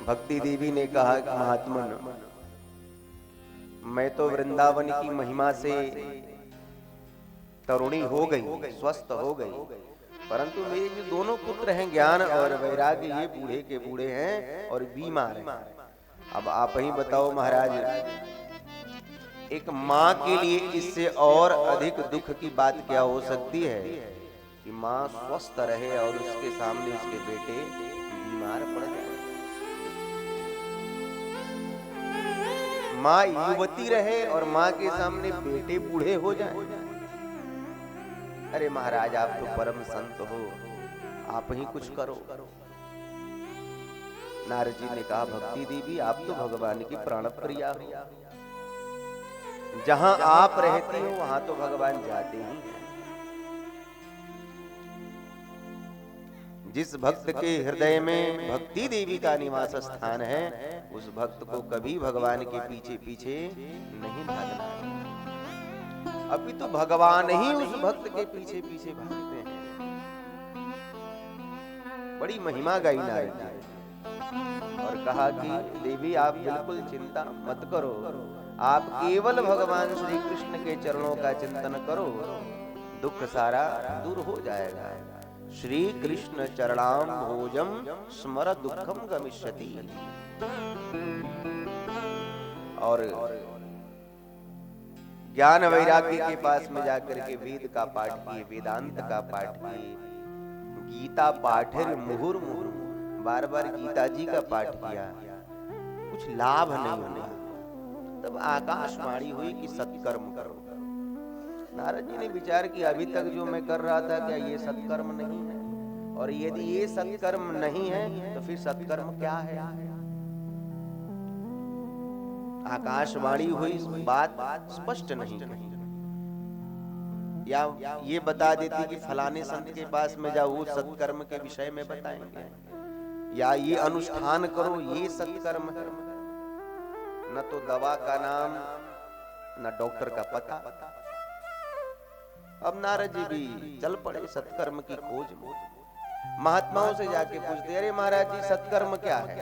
भक्ति देवी ने कहा कि महात्मन, मैं तो वृंदावन की महिमा से तरुणी हो गई, स्वस्थ हो गई, परंतु मेरे जो दोनों पुत्र हैं ज्ञान और वैराग्य, ये बूढ़े के बूढ़े हैं और बीमार हैं। अब आप ही बताओ महाराज, एक माँ के लिए इससे और अधिक दुख की बात क्या हो सकती है कि माँ स्वस्थ रहे और उसके सामने उसके बेटे बीमार पड़ जाए। माँ युवती रहे और माँ के सामने बेटे बूढ़े हो जाएं। अरे महाराज, आप तो परम संत हो, आप ही कुछ करो। नारद जी ने कहा, भक्ति देवी, आप तो भगवान की प्राण प्रिया हो, जहां आप रहती हो वहां तो भगवान जाते ही हैं। जिस भक्त के हृदय में भक्ति देवी का निवास स्थान है, उस भक्त को कभी भगवान के पीछे पीछे नहीं भागना। अभी तो भगवान ही उस भक्त के पीछे पीछे भागते हैं। बड़ी महिमा गाई नारद जी और कहा कि देवी, आप बिल्कुल चिंता मत करो, आप केवल भगवान श्री कृष्ण के चरणों का चिंतन करो, दुख सारा दूर हो जाएगा। श्री कृष्ण चरणाम भोजम स्मर दुखम गमिष्यति। और ज्ञान वैराग्य के पास में जाकर के वेद का पाठ किए, वेदांत का पाठ किए, गीता पाठिर मुहुर मुहुर, बार बार गीता जी का पाठ किया, कुछ लाभ नहीं हुआ। तब आकाशवाणी हुई कि सत्कर्म करो। नारद जी ने विचार किया, अभी तक जो मैं कर रहा था, क्या ये सत्कर्म नहीं है? और यदि ये सत्कर्म नहीं है तो फिर सत्कर्म क्या है? आकाशवाणी हुई, बात स्पष्ट नहीं कही, या ये बता देती कि फलाने संत के पास में जाओ, वो सत्कर्म के विषय में बताएंगे, या ये अनुष्ठान करो, ये सत्कर्म है। न तो दवा का नाम, न डॉक्टर का पता। अब नारद जी भी चल पड़े सत्कर्म की खोज में। महात्माओं से जाके पूछते, अरे महाराज जी, सत्कर्म क्या है?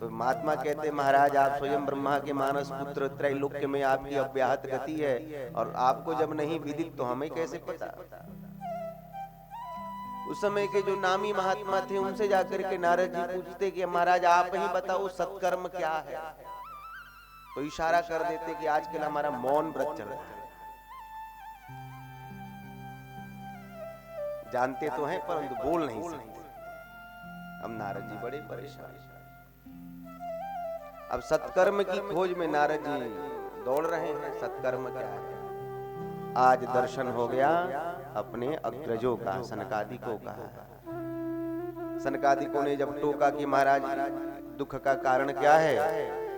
तो महात्मा कहते, महाराज, आप स्वयं ब्रह्मा के मानस पुत्र, त्रैलोक्य में आपकी अव्याहत गति है, और आपको जब नहीं विदित तो हमें कैसे पता? उस समय के जो नामी महात्मा थे, उनसे जाकर के नारद जी पूछते कि महाराज, आप ही बताओ सत्कर्म क्या है? तो इशारा कर देते कि आजकल हमारा मौन व्रत चल रहा है। जानते तो हैं परंतु बोल नहीं सकते। अब नारद जी बड़े परेशान। अब सत्कर्म की खोज में नारद जी दौड़ रहे हैं। सत्कर्म क्या है? आज दर्शन हो गया अपने अग्रजों का, सनकादिकों का। सनकादिकों ने जब टोका कि महाराज, दुख का कारण क्या है,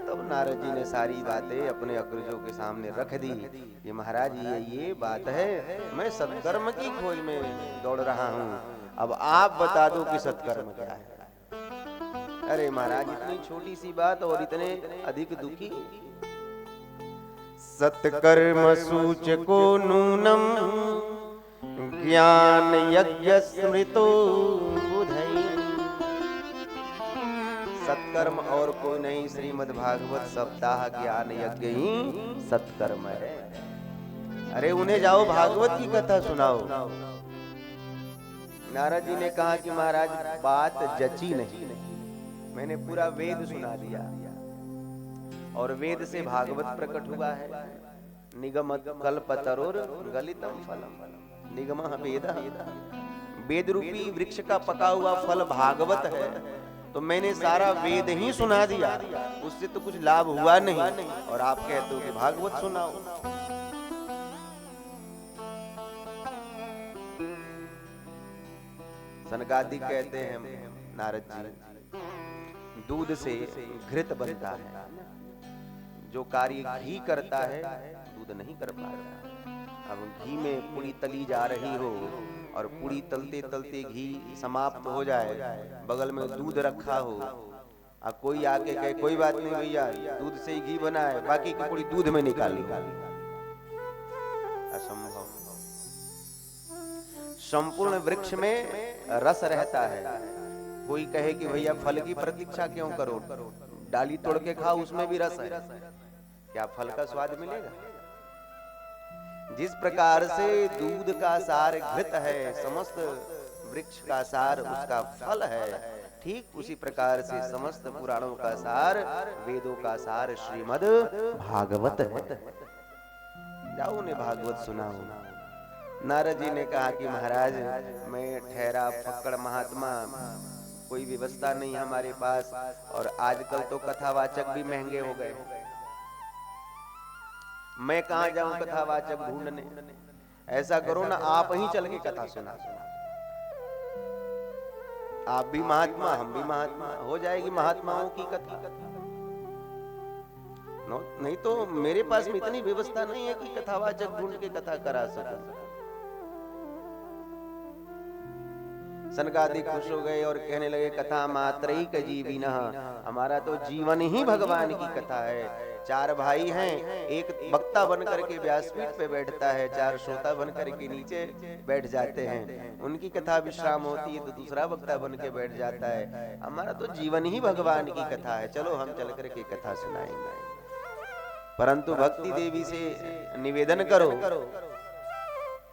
तब नारद जी ने सारी बातें अपने अग्रजों के सामने रख दी। ये महाराज, ये बात है, मैं सत्कर्म की खोज में दौड़ रहा हूं, अब आप बता दो कि सत्कर्म क्या है। अरे महाराज, इतनी छोटी सी बात और इतने अधिक दुखी। सत्कर्म सूचको नूनम ज्ञान यज्ञ स्मृतो बुधई। सत्कर्म और कोई नहीं, श्रीमद् भागवत सप्ताह ज्ञान यज्ञ ही सत्कर्म है। अरे उन्हें जाओ भागवत की कथा सुनाओ। नारद जी ने कहा कि महाराज, बात जची नहीं, मैंने पूरा वेद सुना दिया, और वेद से भागवत प्रकट हुआ है। निगम कल्पतरुर गलितम फलम निगमः वेदः। वेद रूपी वृक्ष का पका हुआ फल भागवत है, तो मैंने सारा वेद ही सुना दिया, उससे तो कुछ लाभ हुआ नहीं, और आप कहते हो कि भागवत सुनाओ। सनकादिक कहते हैं, नारद जी, दूध से घृत बनता है, जो कार्य घी करता है दूध नहीं कर पाता। अब घी में पूरी तली जा रही हो और पूरी तलते तलते घी समाप्त हो जाए, बगल में दूध रखा हो, अब कोई आके कहे कोई बात नहीं भैया, दूध से ही घी बना है, बाकी की पूरी दूध में निकाली, असंभव। संपूर्ण वृक्ष में रस रहता है, कोई कहे कि भैया फल की प्रतीक्षा क्यों करो, डाली तोड़ के खाओ, उसमें भी रस है, क्या फल का स्वाद मिलेगा? जिस प्रकार से दूध का सार घृत है, समस्त वृक्ष का सार उसका फल है, ठीक उसी प्रकार से समस्त पुराणों का सार, वेदों का सार श्रीमद् भागवत है। जाओ उन्हें भागवत सुनाओ। नारद जी ने कहा कि महाराज मैं ठहरा फक्कड़ महात्मा, कोई व्यवस्था नहीं हमारे पास, और आजकल तो कथावाचक भी महंगे हो गए, मैं कहां जाऊं कथावाचक ढूंढने। ऐसा करो ना, आप ही चल के कथा सुना, आप भी महात्मा हम भी महात्मा, हो जाएगी महात्माओं की कथा। नहीं तो मेरे पास में इतनी व्यवस्था नहीं है कि कथावाचक ढूंढ के कथा करा सकूं। सनकादिक खुश हो गए और कहने लगे कथा मात्रई क जीविनः, हमारा तो जीवन ही भगवान की कथा है। चार भाई हैं, एक वक्ता बनकर के व्यासपीठ पे बैठता है, चार श्रोता बनकर के नीचे बैठ जाते हैं, उनकी कथा विश्राम होती है तो दूसरा वक्ता बन के बैठ जाता है। हमारा तो जीवन ही भगवान की कथा है, चलो हम चल कर के कथा सुनाएंगे। परंतु भक्ति देवी से निवेदन करो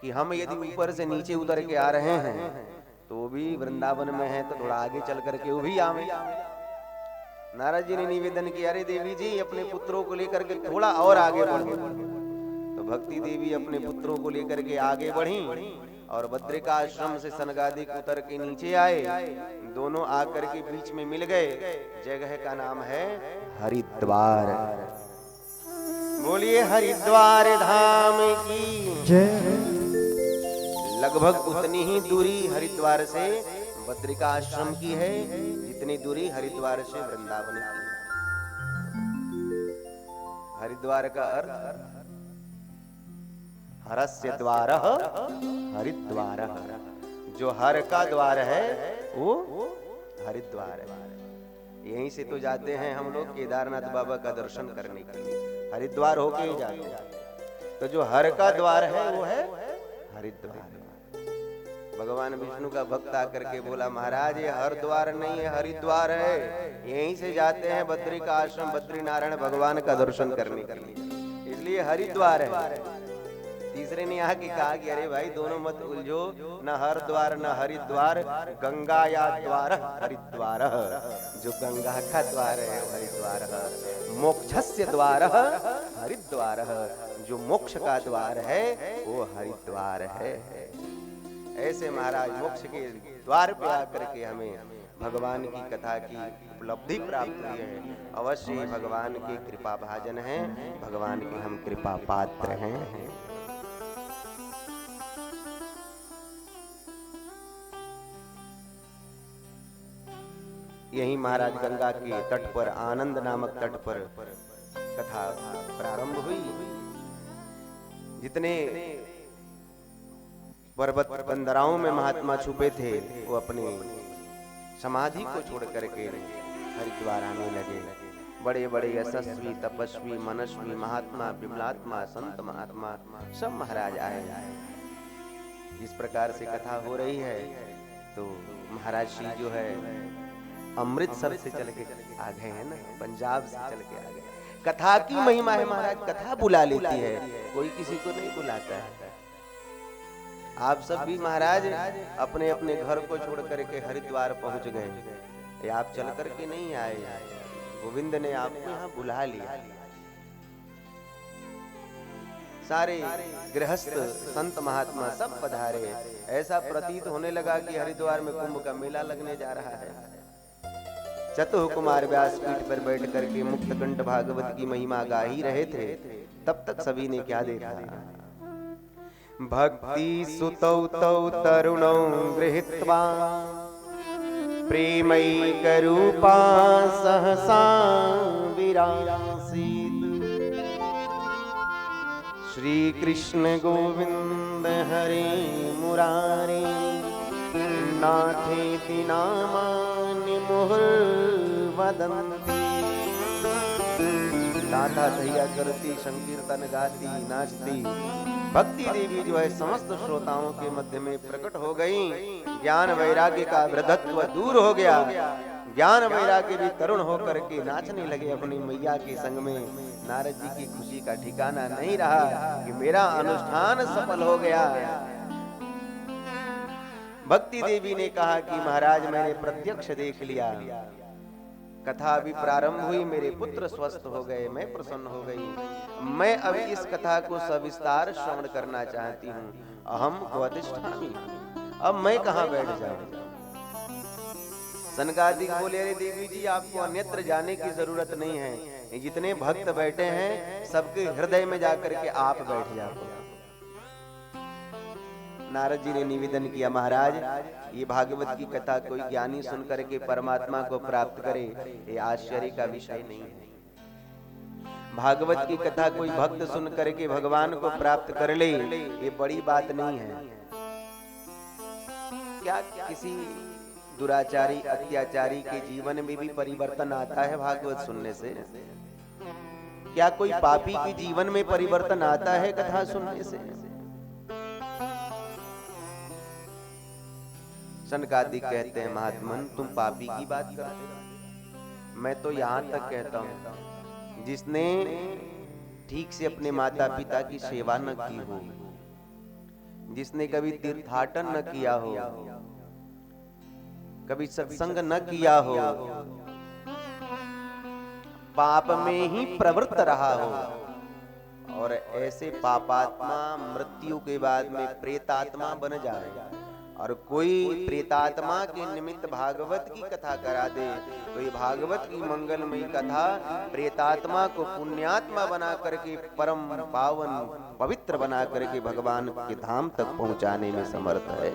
कि हम यदि ऊपर से नीचे उतर के आ रहे हैं तो वो भी वृंदावन में है, तो थोड़ा आगे चल करके वो भी आवे। नारद जी ने निवेदन किया, अरे देवी जी अपने पुत्रों को लेकर के थोड़ा और आगे बढ़ो। तो भक्ति देवी अपने पुत्रों को लेकर के आगे बढ़ी और बद्रिका आश्रम से सनकादिक उतर के नीचे आए, दोनों आकर के बीच में मिल गए। जगह का नाम है हरिद्वार। बोलिए हरिद्वार धाम की जय। लगभग उतनी ही दूरी हरिद्वार से बद्रिका आश्रम की है जितनी दूरी हरिद्वार से वृंदावन की है। हरिद्वार का अर्थ हरस्य द्वारः हरिद्वारः, जो हर का द्वार है वो हरिद्वार है। यहीं से तो जाते हैं हम लोग केदारनाथ बाबा का दर्शन करने के लिए, हरिद्वार होके ही जाते हैं। तो जो हर का द्वार है वो है हरिद्वार। भगवान विष्णु का भक्त आकर के बोला, महाराज ये हरिद्वार नहीं है हरिद्वार है, यहीं से जाते हैं बद्रिका आश्रम बद्री नारायण भगवान का दर्शन करने के लिए, इसलिए हरिद्वार है। तीसरे ने आके कहा कि अरे भाई दोनों मत उलझो, न हरिद्वार न हरिद्वार, गंगा या द्वार हरिद्वार, जो गंगा का द्वार है हरिद्वार, मोक्षस्य द्वार हरिद्वार, जो मोक्ष का द्वार है वो हरिद्वार है। ऐसे महाराज मोक्ष के द्वार पे आकर के हमें भगवान की कथा की उपलब्धि प्राप्त हुई है। अवश्य ही भगवान के कृपा भाजन हैं, भगवान के हम कृपा पात्र हैं। यही महाराज गंगा के तट पर, आनंद नामक तट पर कथा प्रारंभ हुई। जितने पर्वत बंदराओं में महात्मा छुपे थे वो अपने समाधि को छोड़ करके हरिद्वार आने लगे। बड़े बड़े यशस्वी तपस्वी मनस्वी महात्मा विमलात्मा संत महात्मा सब महाराज आए। जिस प्रकार से कथा हो रही है तो महाराज श्री जो है अमृतसर से चल के आ गए हैं ना, पंजाब से चल के आ गए। कथा की महिमा है महाराज, कथा बुला लेती है, कोई किसी को नहीं बुलाता है। आप सब भी महाराज अपने अपने घर को छोड़ करके हरिद्वार पहुंच गए, आप चल करके नहीं आए, गोविंद ने आपको यहाँ बुला लिया। सारे गृहस्थ संत महात्मा सब पधारे। ऐसा प्रतीत होने लगा कि हरिद्वार में कुंभ का मेला लगने जा रहा है। चतुः कुमार व्यासपीठ पर बैठ करके मुक्तकंठ भागवत की महिमा गा ही रहे थे, तब तक सभी ने क्या देखा, भक्ति सुतौ तौ तरुणौ गृहीत्वा प्रेमैकरूपा सहसा विरासीत्। श्री कृष्ण गोविंद हरे मुरारी नाथेति नामानि मुहुर्वदन्ति। गाथा धैया करती, संकीर्तन गाती, नाचती भक्ति देवी जो है समस्त श्रोताओं के मध्य में प्रकट हो गई। ज्ञान वैराग्य का वृद्धत्व दूर हो गया। ज्ञान वैराग्य भी तरुण होकर के नाचने लगे अपनी मैया के संग में। नारद जी की खुशी का ठिकाना नहीं रहा कि मेरा अनुष्ठान सफल हो गया। भक्ति देवी ने कहा कि महाराज मैंने प्रत्यक्ष देख लिया, कथा अभी प्रारंभ हुई, मेरे पुत्र स्वस्थ हो गए, मैं प्रसन्न हो गई। मैं अब इस कथा को सविस्तार श्रवण करना चाहती हूँ। अहम को अधिष्ठामी, अब मैं कहाँ बैठ जाऊं। सनकादिक बोले अरे देवी जी आपको अन्यत्र जाने की जरूरत नहीं है, जितने भक्त बैठे हैं सबके हृदय में जाकर के आप बैठ जाओ। नारद जी ने निवेदन किया महाराज ये भागवत की कथा कोई ज्ञानी सुन करके परमात्मा को प्राप्त करे ये आश्चर्य का विषय नहीं है। भागवत की कथा कोई भक्त सुन करके भगवान को प्राप्त कर ले ये बड़ी बात नहीं है। क्या किसी दुराचारी अत्याचारी के जीवन में भी परिवर्तन आता है भागवत सुनने से? क्या कोई पापी के जीवन में परिवर्तन आता है कथा सुनने से? सनकादिक कहते हैं महात्मन तुम पापी की बात करते हो, मैं तो यहां तक कहता हूं जिसने ठीक से अपने माता पिता की सेवा न की हो, जिसने कभी तीर्थाटन न किया हो, कभी सत्संग न किया हो, पाप में ही प्रवृत्त रहा हो और ऐसे पापात्मा मृत्यु के बाद में प्रेतात्मा बन जाए और कोई प्रेतात्मा के निमित्त भागवत की कथा करा दे तो ये भागवत की मंगलमयी कथा प्रेतात्मा को पुण्यात्मा बना करके परम पावन पवित्र बना करके भगवान के धाम तक पहुंचाने में समर्थ है।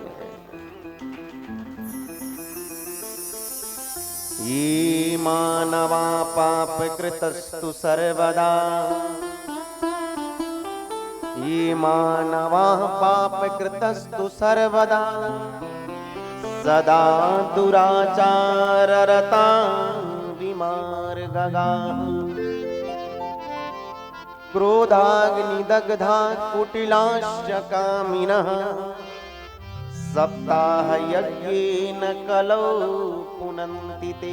ये मानवा पाप कृतस्तु सर्वदा, ये मानवा पाप कृतस्तु सर्वदा सदा दुराचार रता विमार्गगा क्रोधाग्नि दग्धा कुटिलाश्च कामिनः सप्ताह यज्ञेन कलौ पुनन्ति ते।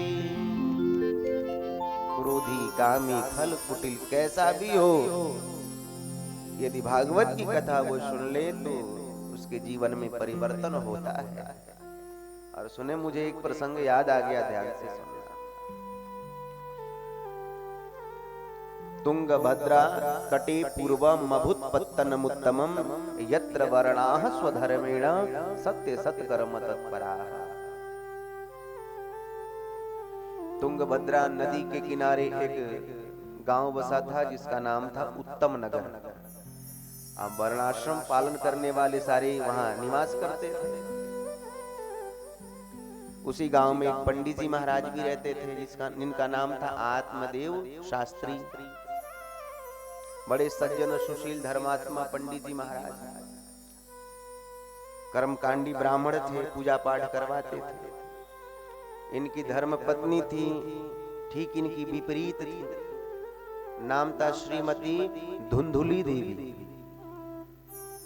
क्रोधी कामी खल कुटिल कैसा भी हो यदि भागवत की कथा वो सुन ले तो उसके जीवन में परिवर्तन होता है। और सुने मुझे एक प्रसंग याद आ गया, ध्यान से सुनना। तुंगभद्रा तटे पूर्वम अभूत्पत्तनमुत्तमं यत्र वर्णाः स्वधर्मेण सत्य सत्कर्म तत्पराः। तुंगभद्रा नदी के किनारे एक गांव बसा था जिसका नाम था उत्तम नगर। अब वर्णाश्रम पालन करने वाले सारे वहां निवास करते थे। उसी गांव में एक पंडित जी महाराज भी रहते थे जिनका नाम था आत्मदेव शास्त्री। बड़े सज्जन सुशील धर्मात्मा पंडित जी महाराज, कर्मकांडी ब्राह्मण थे, पूजा पाठ करवाते थे। इनकी धर्म पत्नी थी ठीक इनकी विपरीत थी, नाम था श्रीमती धुंधुली देवी।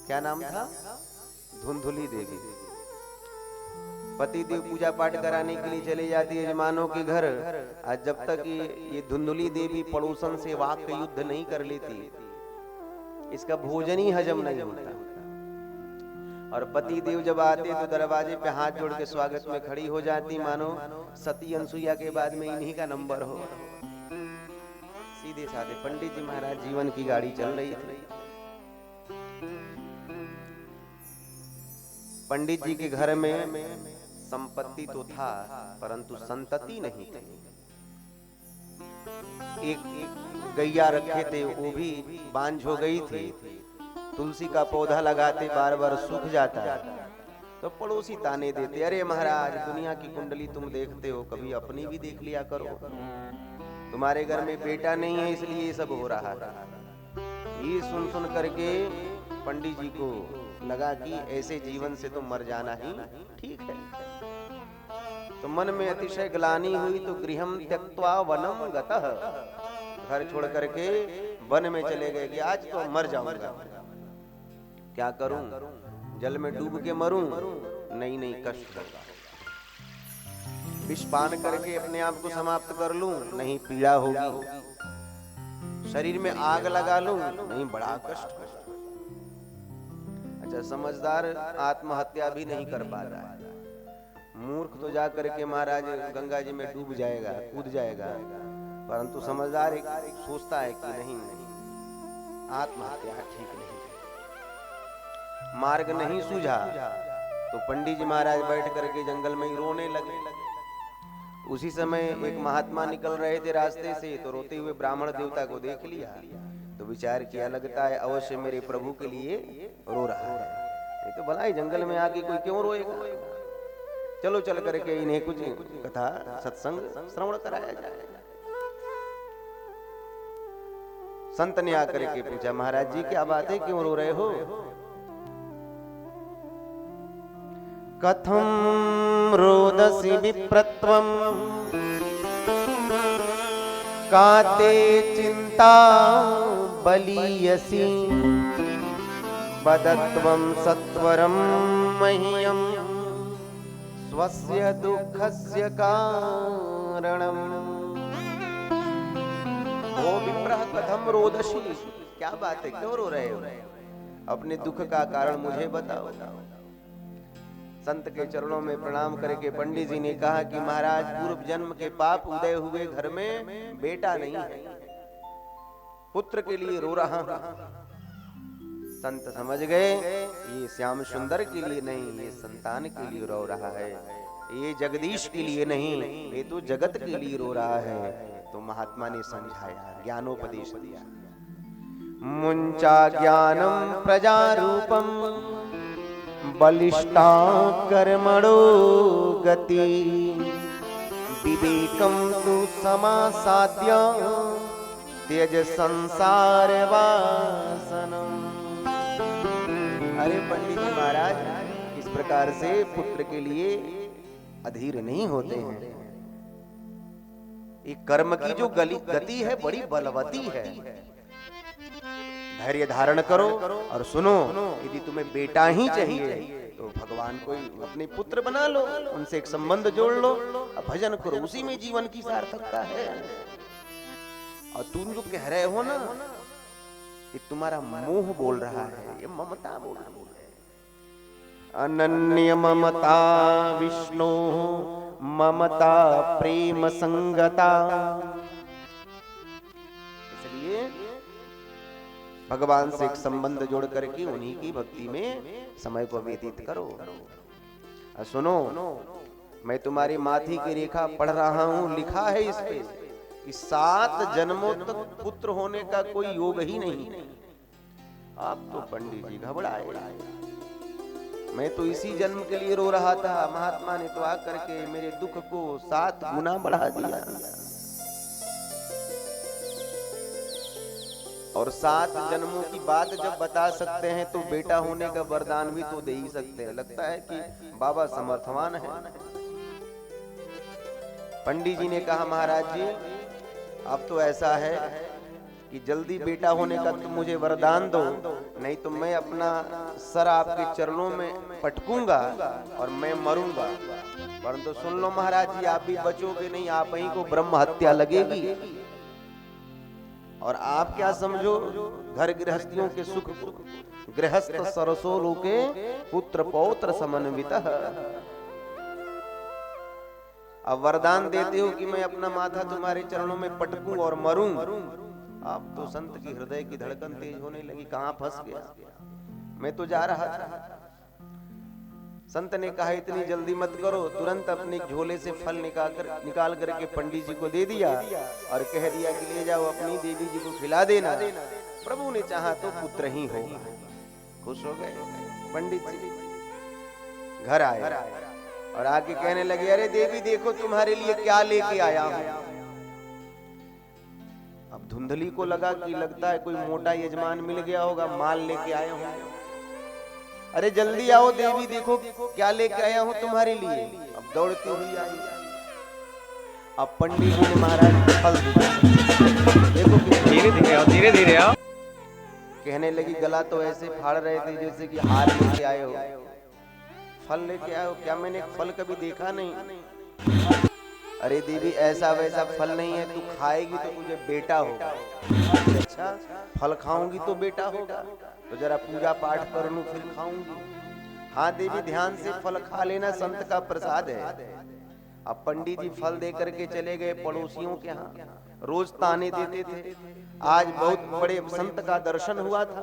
क्या नाम था? धुंधुली देवी। पति देव पूजा पाठ कराने के लिए चले जाती यजमानों के घर। आज जब तक ये धुंधुली देवी पड़ोसन से वाक्य युद्ध नहीं कर लेती इसका भोजन ही हजम नहीं होता। और पति देव जब आते तो दरवाजे पे हाथ जोड़ के स्वागत में खड़ी हो जाती, मानो सती अनसुईया के बाद में इन्हीं का नंबर हो। सीधे साधे पंडित जी महाराज जीवन की गाड़ी चल रही थी। पंडित जी के घर में संपत्ति तो था परंतु संतति नहीं थी। एक गैया रखे थे वो भी बांझ हो गई थी। तुलसी का पौधा लगाते बार बार सूख जाता तो पड़ोसी ताने देते, अरे महाराज दुनिया की कुंडली तुम देखते हो, कभी अपनी भी देख लिया करो। तुम्हारे घर में बेटा नहीं है इसलिए ये सब हो रहा है। ये सुन सुन करके पंडित जी को लगा कि ऐसे जीवन से तो मर जाना ही ठीक है। तो मन में अतिशय ग्लानि हुई तो गृहम त्यक्त्वा वनम गतः, घर छोड़ करके वन में चले गए कि आज तो मर जाऊंगा, क्या करूं, जल में डूब के मरूं, नहीं नहीं कष्ट होगा। विष पान करके अपने आप को समाप्त कर लूं, नहीं पीड़ा होगी। शरीर में आग लगा लूं, नहीं बड़ा कष्ट होगा। अच्छा, समझदार आत्महत्या भी नहीं कर पा रहा है। मूर्ख तो जा करके महाराज गंगा जी में डूब जाएगा, कूद जाएगा, परंतु समझदार एक सोचता है कि नहीं आत्महत्या ठीक नहीं। मार्ग नहीं सूझा तो पंडित जी महाराज बैठ करके जंगल में ही रोने लगे। उसी समय एक महात्मा निकल रहे थे रास्ते से, तो रोते हुए ब्राह्मण देवता को देख लिया, तो विचार किया लगता है अवश्य मेरे प्रभु के लिए रो रहा है, नहीं तो भला ही जंगल में आके कोई क्यों रोएगा। चलो चल करके इन्हें कुछ कथा सत्संग श्रवण कराया जाए। संत ने आकर के पूछा, महाराज जी क्या बात है, क्यों रो रहे हो? कथम रोदसी विप्रत्वम काते चिंता बलीयसी बदत्वम सत्वरम मह्यम स्वस्य दुःखस्य कारणम। ओ विप्रः कथम रोदसी, क्या बात है, क्यों रो रहे हो? अपने दुख का कारण मुझे बताओ। संत के चरणों में प्रणाम करके पंडित जी ने कहा कि महाराज पूर्व जन्म के पाप उदय हुए घर में बेटा नहीं है, पुत्र के लिए रो रहा हूं। संत समझ गए ये श्याम सुंदर के लिए नहीं, ये संतान के लिए रो रहा है, ये जगदीश के लिए नहीं, ये तो जगत के लिए रो रहा है। तो महात्मा ने समझाया, ज्ञानोपदेश दिया। मुंचा ज्ञानम प्रजारूपम बलिष्ठा कर्मणो गति विवेकम तु समासाद्य त्यज संसार वासनम। अरे पंडित जी महाराज, इस प्रकार से पुत्र के लिए अधीर नहीं होते हैं। ये कर्म की जो गति है बड़ी बलवती है। धैर्य धारण करो और सुनो, यदि तुम्हें बेटा ही चाहिए तो भगवान को अपने पुत्र बना लो, उनसे एक संबंध जोड़ लो, भजन करो, उसी में जीवन की सार्थकता है। और तुम जो कह रहे हो ना, ये तुम्हारा मोह बोल रहा है, ये ममता बोल रहा है। अनन्य ममता विष्णु ममता प्रेम संगता। इसलिए भगवान से एक संबंध जोड़ करके उन्हीं की भक्ति में समय को व्यतीत करो। सुनो, मैं तुम्हारी माथी की रेखा पढ़ रहा हूं, लिखा है इस पे कि 7 जन्मों तक पुत्र होने का कोई योग ही नहीं। आप तो पंडित जी घबराए, मैं तो इसी जन्म के लिए रो रहा था। महात्मा ने तो आकर के मेरे दुख को 7 गुना बढ़ा दिया। और 7 जन्मों की बात जब बता सकते हैं तो बेटा होने का वरदान भी तो दे ही सकते हैं। लगता है कि बाबा समर्थवान है। पंडित जी ने कहा, महाराज जी अब तो ऐसा है कि जल्दी बेटा होने का तुम मुझे वरदान दो, नहीं तो मैं अपना सर आपके चरणों में पटकूंगा और मैं मरूंगा। परंतु सुन लो महाराज जी, आप भी बचोगे नहीं, आप ही को ब्रह्म हत्या लगेगी। और आप क्या समझो, घर गृहस्थियों के सुख गृहस्थ सरसो लोके पुत्र पौत्र समन्वितः। अब वरदान देते हो कि मैं अपना माथा तुम्हारे चरणों में पटकूं और मरूं। आप तो संत की हृदय की धड़कन तेज होने लगी, कहां फंस गया, मैं तो जा रहा था। संत ने कहा, इतनी जल्दी मत करो। तुरंत अपने झोले से फल निकाल करके पंडित जी को दे दिया और कह दिया कि ले जाओ अपनी देवी जी को खिला देना, प्रभु ने चाहा तो पुत्र ही होगा। खुश हो गए पंडित जी। घर आए और आके कहने लगे, अरे देवी देखो तुम्हारे लिए क्या लेके आया हूं। अब धुंधली को लगा कि लगता है कोई मोटा यजमान मिल गया होगा, माल लेके आए होंगे। अरे जल्दी आओ देवी, देखो क्या लेके आया हूं तुम्हारे लिए। अब दौड़ती हुई आई। अब पंडित जी ने महाराज फल देखो, धीरे धीरे आओ। कहने लगी, गला तो ऐसे फाड़ रहे थे जैसे कि हार लेके आए हो। फल लेके आए हो, क्या मैंने फल कभी देखा नहीं। अरे देवी ऐसा वैसा फल नहीं है, तू खाएगी तो तुझे बेटा होगा। अच्छा, फल खाऊंगी तो बेटा होगा, तो जरा पूजा पाठ कर लूं फिर खाऊंगी। हाँ देवी, ध्यान से फल खा लेना, संत का प्रसाद है। अब पंडित जी फल दे करके चले गए पड़ोसियों के यहाँ, रोज ताने देते थे। आज बहुत बड़े संत का दर्शन हुआ था,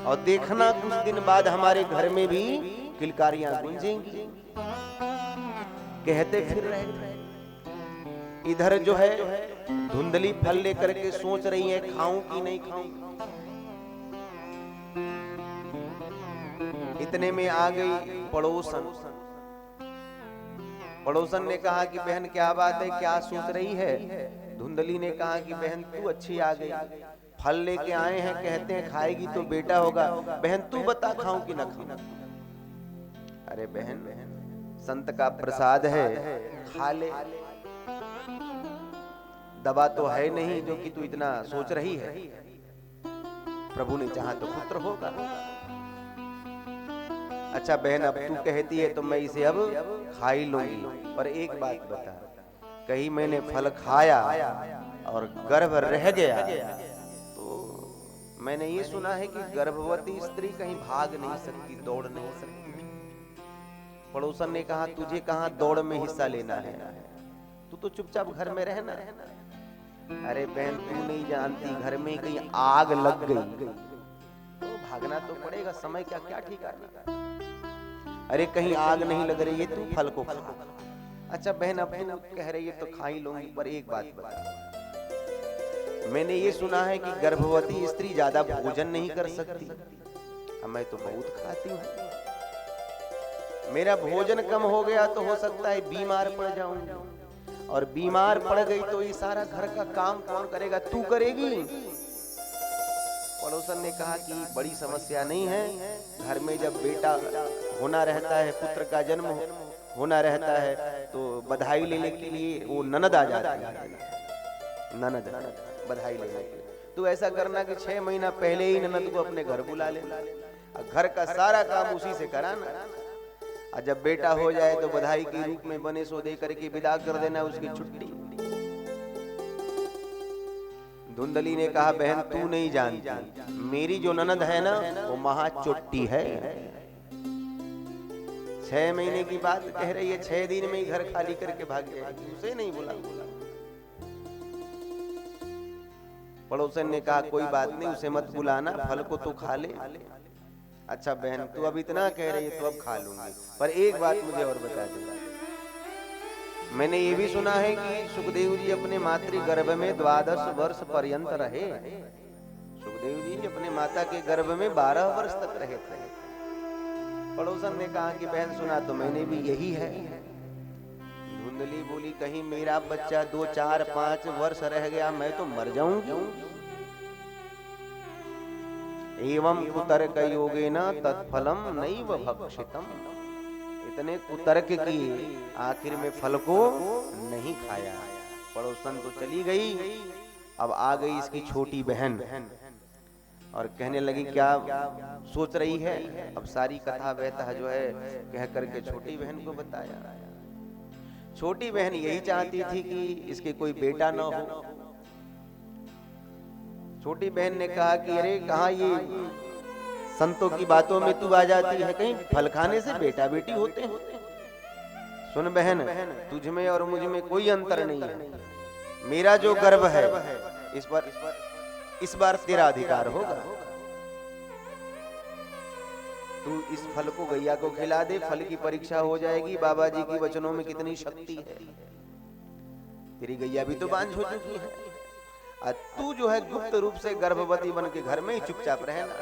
और देखना कुछ दिन बाद हमारे घर में भी किलकारियां गूंजेंगी। कहते फिर रहे थे, इधर जो है धुंधली फल लेकर के सोच रही है खाऊं कि नहीं खाऊं। इतने में आ गई पड़ोसन। पड़ोसन ने कहा कि बहन क्या बात है, क्या सोच रही है। धुंधली ने कहा कि बहन तू अच्छी आ गई, फल लेके आए हैं, कहते हैं खाएगी तो बेटा होगा। बहन तू बता खाऊं कि ना खाऊं। अरे बहन, संत का प्रसाद है, खा ले। दवा तो है नहीं जो कि तू इतना सोच रही है। प्रभु ने चाहा तो पुत्र होगा। अच्छा बहन, अब तू कहती है तो मैं इसे अब खा ही लूंगी, पर एक बात बता, कहीं मैंने फल खाया और गर्भ रह गया तो मैंने ये सुना है कि गर्भवती स्त्री कहीं भाग नहीं सकती, दौड़ नहीं सकती। पड़ोसन ने कहा तुझे कहां दौड़ में हिस्सा लेना है, तू तो चुपचाप घर में रहना। अरे बहन तू नहीं जानती, घर में कहीं आग लग गई तो भागना तो पड़ेगा, समय क्या क्या ठिकाना। अरे कहीं आग नहीं लग रही है, तू फल को खा। अच्छा बहन, अब तू कह रही है तो खा ही लूंगी, पर एक बात बता, मैंने ये सुना है कि गर्भवती स्त्री ज्यादा भोजन नहीं कर सकती। अब मैं तो बहुत खाती हूँ, मेरा भोजन कम हो गया तो हो सकता है बीमार पड़ जाऊंगी, और बीमार पड़ गई तो ये सारा घर का काम कौन करेगा, तू करेगी। पड़ोसन ने कहा कि बड़ी समस्या नहीं है, घर में जब बेटा होना रहता है, पुत्र का जन्म होना रहता है, तो बधाई लेने के लिए वो ननद आ जाती है, ननद बधाई लेने के लिए। तो ऐसा करना कि 6 महीना पहले ही ननद को अपने घर बुला लेना, घर का सारा काम उसी से कराना, और जब बेटा हो जाए तो बधाई के रूप में बने सो दे करके विदा कर देना, उसकी छुट्टी। धुंधली ने कहा बहन तू नहीं जानती, मेरी जो ननद है ना वो महा चोट्टी है। 6 महीने की बात कह रही है, 6 दिन में ही घर खाली करके भाग जाएगी, उसे नहीं बुला। पड़ोसन ने कहा कोई बात नहीं, उसे मत बुलाना, फल को तो खा ले। अच्छा बहन तू अब इतना कह रही है तो अब खा लूंगी, पर एक बात मुझे और बता दे, मैंने ये भी सुना है कि सुखदेव जी अपने मातृ गर्भ में 12 वर्ष पर्यंत रहे। सुखदेव जी अपने माता के गर्भ में 12 वर्ष तक रहे थे। पड़ोसन ने कहा कि बहन सुना तो मैंने भी यही है। धुंधली बोली कहीं मेरा बच्चा 2, 4, 5 वर्ष रह गया, मैं तो मर जाऊंगी। एवं कुतर्क योगेन तत्फलम नैव भक्षितम, इतने कुतर्क किए, आखिर में फल को नहीं खाया। पड़ोसन तो चली गई, अब आ गई इसकी छोटी बहन और कहने लगी क्या सोच रही है। अब सारी कथा वह जो है कह करके छोटी बहन को बताया। छोटी बहन यही चाहती थी कि इसके कोई बेटा न हो। छोटी बहन ने कहा कि अरे कहाँ ये संतों की बातों में तू आ जाती है, कहीं फल खाने से बेटा बेटी होते हैं। सुन बहन, तुझ में और मुझ में कोई अंतर नहीं है, मेरा जो गर्भ है इस बार तेरा अधिकार होगा। तू इस फल को गैया को खिला दे, फल की परीक्षा हो जाएगी, बाबा जी की वचनों में कितनी शक्ति है। तेरी गैया भी तो बांझ हो चुकी है, तू जो है गुप्त रूप से गर्भवती बन के घर में ही चुपचाप रहना,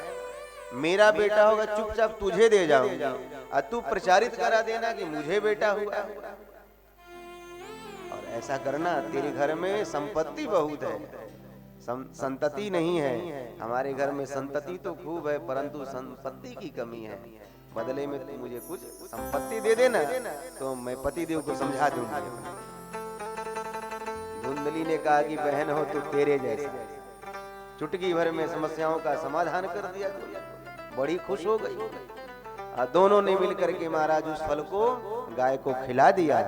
मेरा बेटा होगा चुपचाप तुझे दे जाऊंगा, और तू प्रचारित करा देना कि मुझे बेटा हुआ। और ऐसा करना, तेरे घर में संपत्ति बहुत है, संतति नहीं है। हमारे घर में संतति तो खूब है, परंतु संपत्ति की कमी है। बदले में तू मुझे कुछ संपत्ति दे देना तो मैं पतिदेव को समझा दूंगा। धुंधली ने कहा कि बहन हो तो तेरे जैसा, चुटकी भर में समस्याओं का समाधान कर दिया। बड़ी खुश हो गई। दोनों ने मिलकर के महाराज उस फल को गाय को खिला दिया।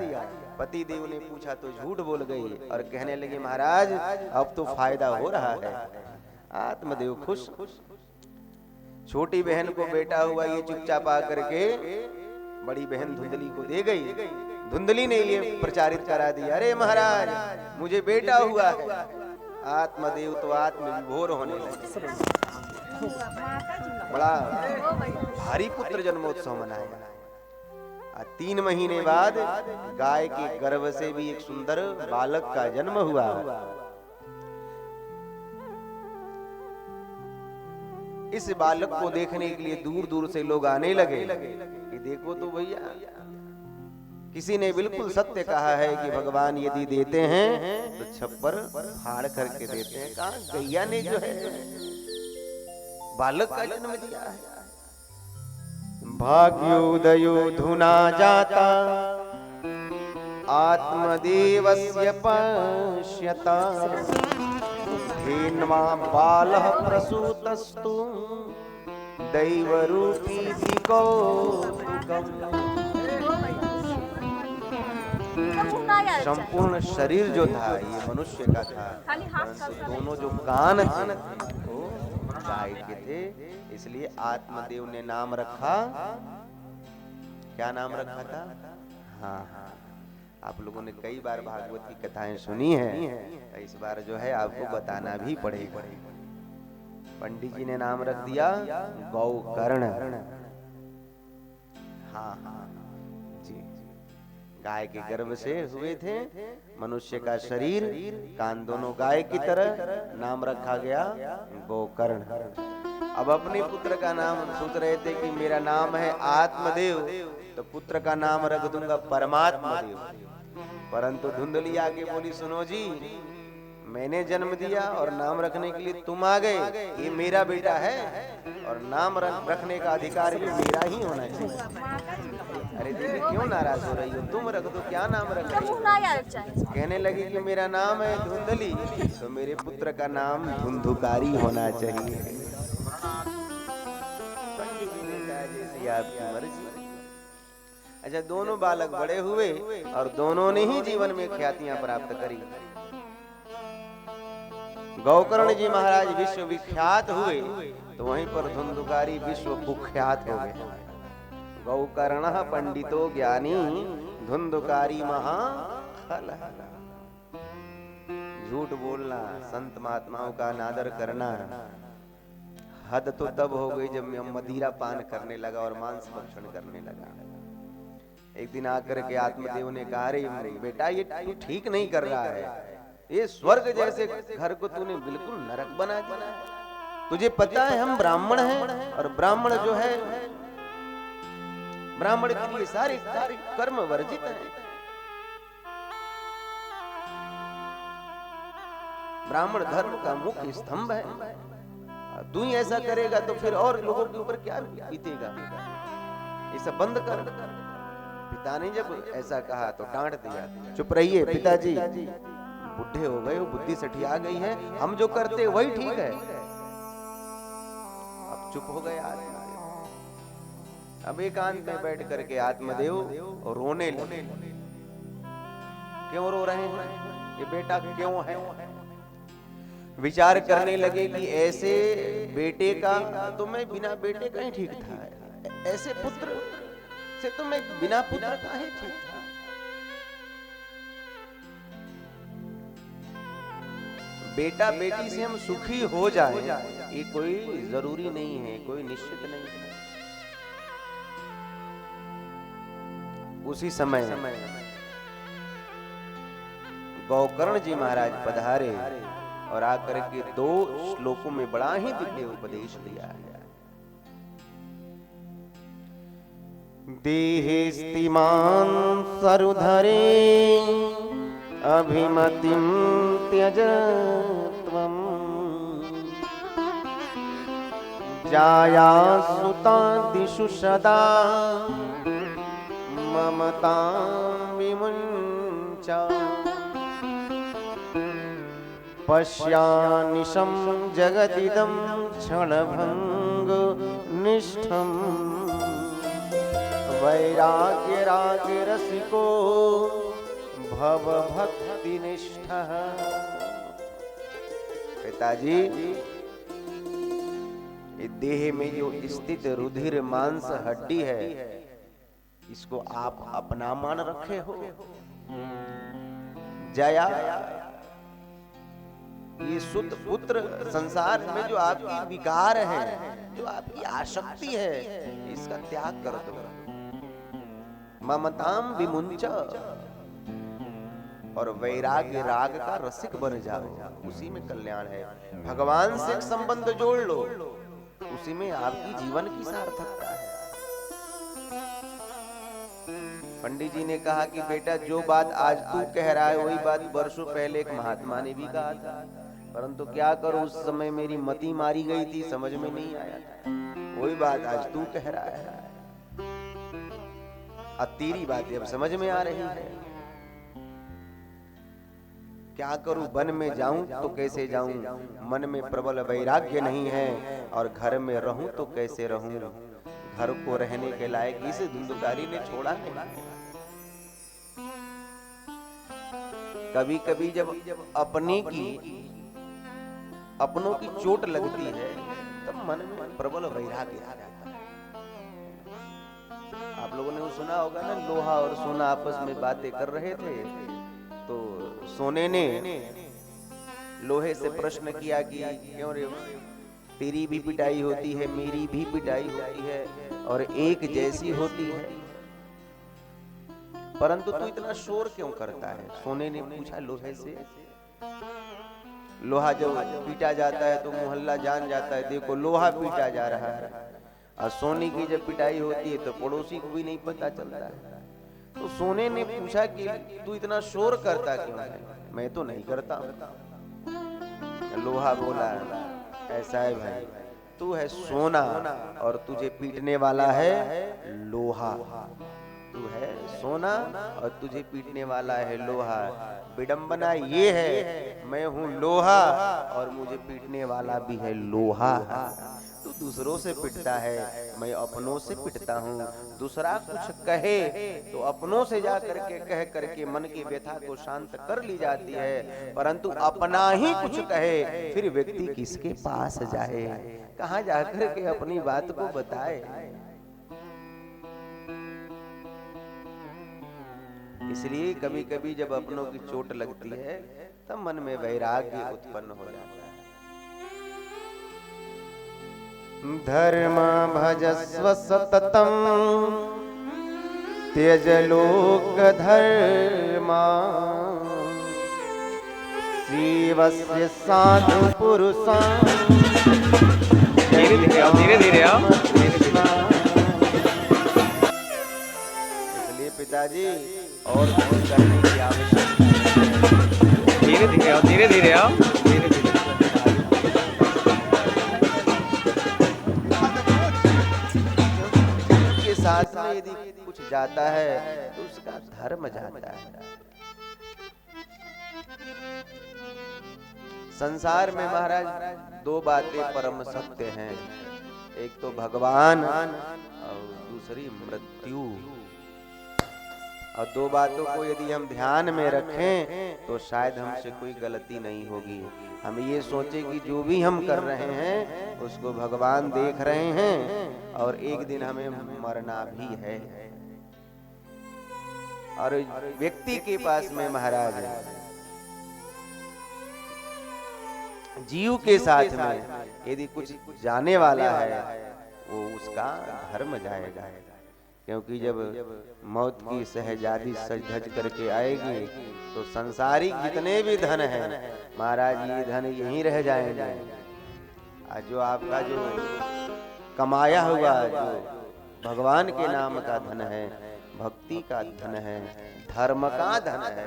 पति देव ने पूछा तो झूठ बोल गई और कहने लगे महाराज अब तो फायदा हो रहा है। आत्मदेव खुश। छोटी बहन को बेटा हुआ ये चुपचाप आकर के बड़ी बहन धुंधली को दे गई। धुंधली ने ये प्रचारित करा दिया, अरे महाराज मुझे बेटा हुआ है। आत्मदेव तो आत्मविभोर होने लगे। बड़ा भारी पुत्र जन्मोत्सव मनाया। 3 महीने बाद गाय के गर्भ से भी एक सुंदर बालक का जन्म हुआ। इस बालक को देखने के लिए दूर दूर से लोग आने लगे कि देखो तो भैया, किसी ने बिल्कुल सत्य कहा है कि भगवान यदि देते हैं तो छप्पर फाड़ करके देते हैं। कहा गैया ने जो है बालक का जन्म दिया है। भाग्योदयो धुना जाता आत्मदेवस्य पश्यता धेन्वा बालः प्रसूतस्तु दैवरूपी कौतुकम्। संपूर्ण शरीर जो था ये मनुष्य का था, दोनों जो कान थे वो गाय के थे। इसलिए आत्मदेव ने नाम रखा, क्या नाम रखा था? हाँ, आप लोगों ने कई बार भागवत की कथाएं सुनी है, इस बार जो है आपको बताना भी पड़ेगा। पंडित जी ने नाम रख दिया गौकर्ण। हाँ जी, गाय के गर्भ से हुए थे, मनुष्य का शरीर, कान दोनों गाय की तरह, नाम रखा गया गोकर्ण। अब अपने पुत्र का नाम सोच रहे थे कि मेरा नाम है आत्मदेव, तो पुत्र का नाम रख दूंगा परमात्मा देव। परंतु धुंधली आके बोली, सुनो जी, मैंने जन्म दिया और नाम रखने के लिए तुम आ गए, ये मेरा बेटा है और नाम रखने का अधिकार भी मेरा ही होना चाहिए। अरे दीदी क्यों नाराज हो रही हो, तुम रख दो, क्या नाम रख रही हो? कहने लगी कि मेरा नाम है धुंधली, तो मेरे पुत्र का नाम धुंधुकारी होना चाहिए। आपकी मर्जी। अच्छा, दोनों बालक बड़े हुए और दोनों ने ही जीवन में ख्यातियां प्राप्त करी। गौकर्ण जी महाराज विश्व विख्यात हुए तो वहीं पर धुंधुकारी विश्व कुख्यात हो गए। गौकर्ण पंडितो ज्ञानी धुंधुकारी महाखल। झूठ बोलना, संत महात्माओं का अनादर करना, हद तो तब हो गई जब मैं मदिरा पान करने लगा और मांस भक्षण करने लगा। एक दिन आकर के आत्मदेव ने कहा, अरे बेटा ये तू ठीक नहीं कर रहा है, ये स्वर्ग जैसे घर को तूने बिल्कुल नरक बना दिया। तुझे पता है हम ब्राह्मण हैं और ब्राह्मण जो है, ब्राह्मण के लिए सारे कर्म वर्जित हैं। ब्राह्मण धर्म का मुख्य स्तंभ है। तू ही ऐसा करेगा तो फिर और लोगों के ऊपर क्या बीतेगा? ये सब बंद कर। पिता ने जब ऐसा कहा तो डांट दिया, चुप रहिए पिताजी, बुढ़े हो गए, बुद्धि सठिया गई है, हम जो करते वही ठीक है। अब चुप हो गए आत्मदेव। अब एकांत में बैठ करके आत्मदेव रोने लगे। क्यों रो रहे हैं? ये बेटा क्यों है? विचार करने लगे कि ऐसे बेटे का तो मैं बिना बेटे का ही ठीक था, ऐसे पुत्र से तो मैं बिना पुत्र का ही ठीक था। बेटा बेटी से हम सुखी हो जाए ये कोई जरूरी नहीं है, कोई निश्चित नहीं है। उसी समय गौकर्ण जी महाराज पधारे और आकर के 2 श्लोकों में बड़ा ही दिव्य उपदेश दिया है। देहेस्तिमान् सरुधरे अभिमतिं त्यज त्वम् जायासुतादिषु सदा ममतां विमुञ्च पश्यानिशं जगदिदं क्षणभङ्ग निष्ठम् वैराग्य राग रसिको भव भक्ति निष्ठा। पिताजी, देह में जो स्थित रुधिर मांस हड्डी है, इसको आप अपना मान रखे हो। जया, ये सुत पुत्र संसार में जो आपकी विकार है, जो आपकी आसक्ति है, इसका त्याग कर दो। ममताम विमुंच, और वैराग्य राग का रसिक बन जाओ, उसी में कल्याण है। भगवान से एक संबंध जोड़ लो, उसी में आपकी जीवन की सार्थकता है। पंडित जी ने कहा कि बेटा, जो बात आज तू कह रहा है वही बात वर्षों पहले एक महात्मा ने भी कहा था, परंतु क्या करूं, उस समय मेरी मति मारी गई थी, समझ में नहीं आया था। वही बात आज तू कह रहा है, अब तेरी बातें अब समझ में आ रही है। क्या करूं, वन में जाऊं तो कैसे जाऊं, मन में प्रबल वैराग्य नहीं है, और घर में रहूं तो कैसे रहूं, घर को रहने के लायक इस धुंधकारी ने छोड़ा नहीं। कभी कभी जब अपनों की चोट लगती है, तब मन में प्रबल वैराग्य आ जाता है। आप लोगों ने वो सुना होगा ना, लोहा और सोना आपस में बातें कर रहे थे, तो सोने ने लोहे से प्रश्न किया कि क्यों रे, तेरी भी पिटाई होती है, मेरी भी पिटाई होती है, और एक जैसी होती है, परंतु तू इतना शोर क्यों करता है? सोने ने पूछा लोहे से। लोहा जब पीटा जाता है तो मोहल्ला जान जाता है, देखो लोहा पीटा जा रहा है, और सोने की जब पिटाई होती है तो पड़ोसी को भी नहीं पता चलता है। तो सोने ने पूछा कि तू इतना शोर करता क्यों है? मैं तो नहीं करता। लोहा बोला, ऐसा है भाई, तू है सोना और तुझे पीटने वाला है लोहा। तू है सोना और तुझे पीटने वाला है लोहा। विडंबना ये है, मैं हूँ लोहा और मुझे पीटने वाला भी है लोहा। तू दूसरों से पिटता है, मैं अपनों से पिटता हूँ। दूसरा कुछ कहे तो अपनों से जा करके कह करके मन की व्यथा को शांत कर ली जाती है, परंतु अपना ही कुछ कहे फिर व्यक्ति किसके पास जाए, कहाँ जाकर के अपनी बात को बताए। इसलिए कभी कभी जब अपनों की चोट लगती है तब मन में वैराग्य उत्पन्न हो जाता है। धर्म भजस्व सततम त्यज लोक धर्मा शिवस्य साधु पुरुषा। धीरे धीरे आओ, धीरे धीरे आओ। इसलिए पिताजी और करने की आवश्यकता है। धीरे धीरे आओ, धीरे धीरे आओ, धीरे धीरे। के साथ में यदि कुछ जाता है तो उसका धर्म जाता है। संसार में महाराज दो बातें परम सत्य हैं, एक तो भगवान और दूसरी मृत्यु। और दो बातों को यदि हम ध्यान में रखें तो शायद हमसे कोई गलती नहीं होगी। हम ये सोचे कि जो भी हम कर रहे हैं उसको भगवान देख रहे हैं और एक दिन हमें मरना भी है। और व्यक्ति के पास में महाराज जीव के साथ में यदि कुछ जाने वाला है वो उसका धर्म जाएगा, क्योंकि जब मौत की सहजादी सज धज करके आएगी तो संसारिक जितने भी धन है महाराज ये धन यहीं रह जाएंगे। आज जो आपका जो कमाया हुआ जो भगवान के नाम का धन है, भक्ति का धन है, धर्म का धन है,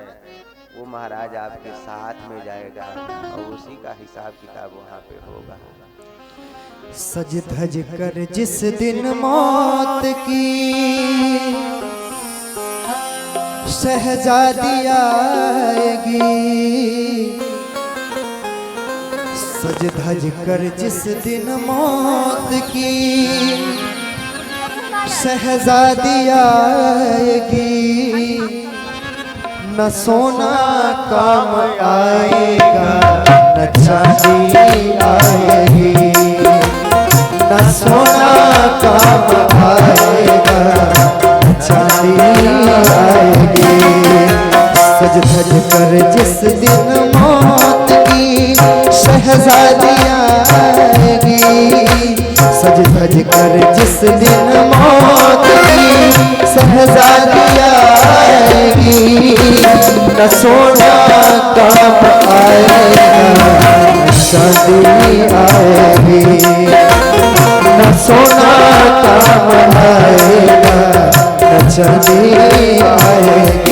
वो महाराज आपके साथ में जाएगा और उसी का हिसाब किताब वहाँ पे होगा। सज धज कर जिस दिन मौत की शहजादी आएगी, सज धज कर जिस दिन मौत की शहजादी आएगी न सोना काम आएगा न चांदी आएगी, न सोना काम आएगा न चांदी आएगी। सज धज कर जिस दिन मौत की शहजादी आएगी, सज धज कर जिस दिन मौत की शहजादी आएगी, न सोना काम आएगा न चांदी आएगी, न सोना काम आएगा न चांदी आएगी।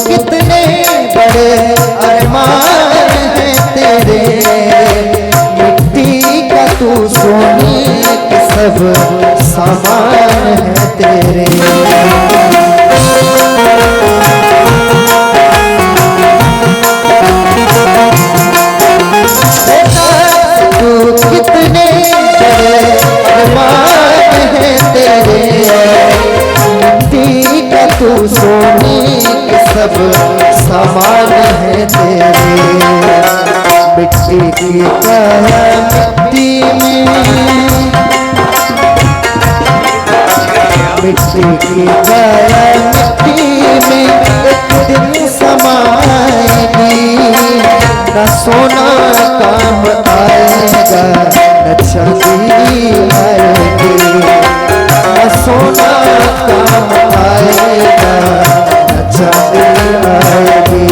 कितने बड़े अरमान हैं तेरे, मिट्टी का तू सोने के सब सामान है तेरे। तू कितने बड़े अरमान हैं तेरे, मिट्टी का तू सोने सब सामान है तेरे। मिट्टी की काया मिट्टी में, मिट्टी की काया मिट्टी में एक दिन समाएगी, न सोना काम आएगा न चांदी आएगी, न सोना काम आएगा न चांदी आएगी।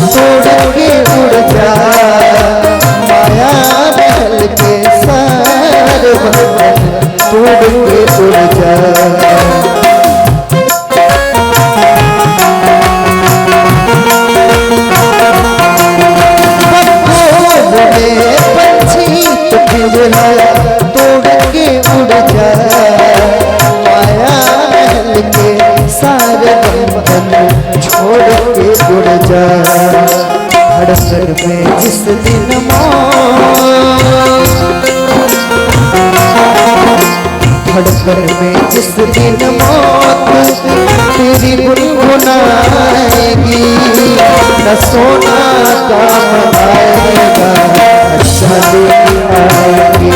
तोड़ के उड़ जा माया महल के सारे बंधन, तोड़ के उड़ जा। पंछी तो पिंजरा तोड़ के उड़ जा माया महल के सारे बंधन छोड़ के उड़ जा। धड़कन में जिस दिन धड़कन में जिस दिन मौत तेरी गुनगुनाएगी, न सोना काम आएगा न चांदी आएगी,